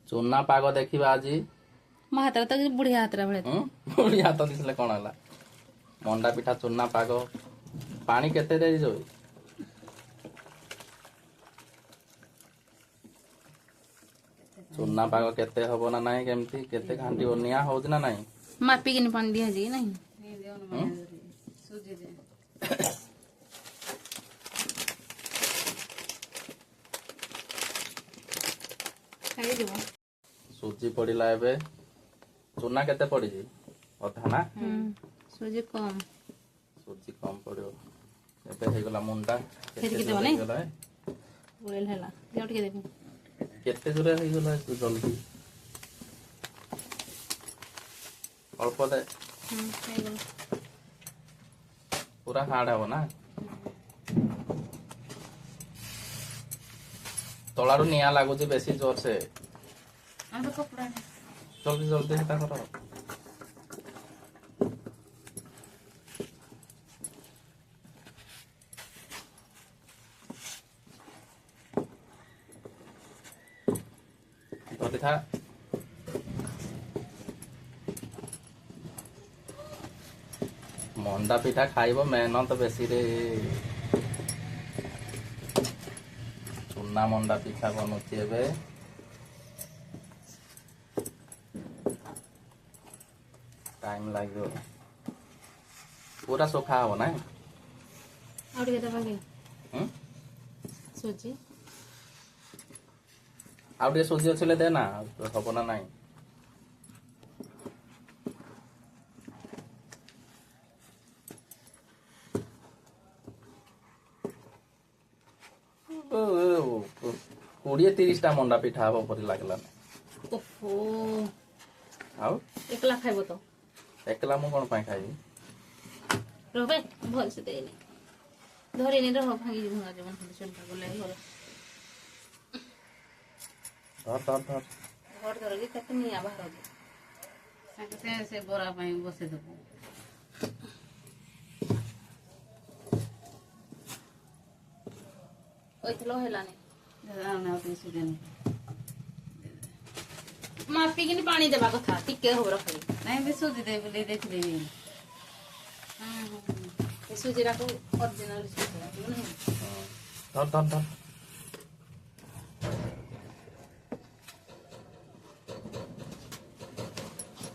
चूना पाग देखा आज ମୋ ହାତରେ ତ ବୁଢିଆ ହାତରେ ଭଳିଆ बुढ़िया हाथ दिसले कौन है मंडा पिठा चूना पाग पानी केते दे जो चूना पाग केते हबो ना नहीं केमती केते घांटी निया होउछ ना नहीं ମାପିକିନି ପାଣି ଦିଆଯାଏ କି ନାହିଁ ଖାଇଯିବ सुजी पड़िला एबे चूना केते पड़ी जी अधा ना ସୁଜି କମ୍ सुजी कम पड़ो एबे हे गला मुंडा फेर के देबो नै गोलेल हैला देउ टिके देबो केते जोरे हे गला जल्दी अल्प दे ଖାଇଗଲ पूरा हार्ड है ना तलारू निया लागुची बेसी जोर से आंबे कपड़ा जल्दी जल्दी हेता करो जल्दी था मंडा पिठा खाइब मेहनत बेसी रे चूना मंडा पिठा बनुची एबे टाइम लागो पूरा सुखा हो ना और के दबा के हम ସୁଜି ଆଉ ଟିକେ ସୁଜି ଅଛି ଦେ ନା ହବ ନା ନାହିଁ कोड़िए 30टा मंडा पिठा हब परी लागला ओहो आउ एकला खाइबो तो एकला मु कोन पाई खाइबी रहबे भल से देनी धरिनी रह भांगी भंगा जवन चंपा बोले घर धर घर धर के कते निया बाहर से बोरा पाई बसे दबो ओइथलो हेलानी ना उतनी सुजन मापिकिनी पानी देबा कथा टिके हो रखली नहीं बे सुजी दे बोले देख देबी ए सुजीरा को ओरिजिनल सुजी नहीं धर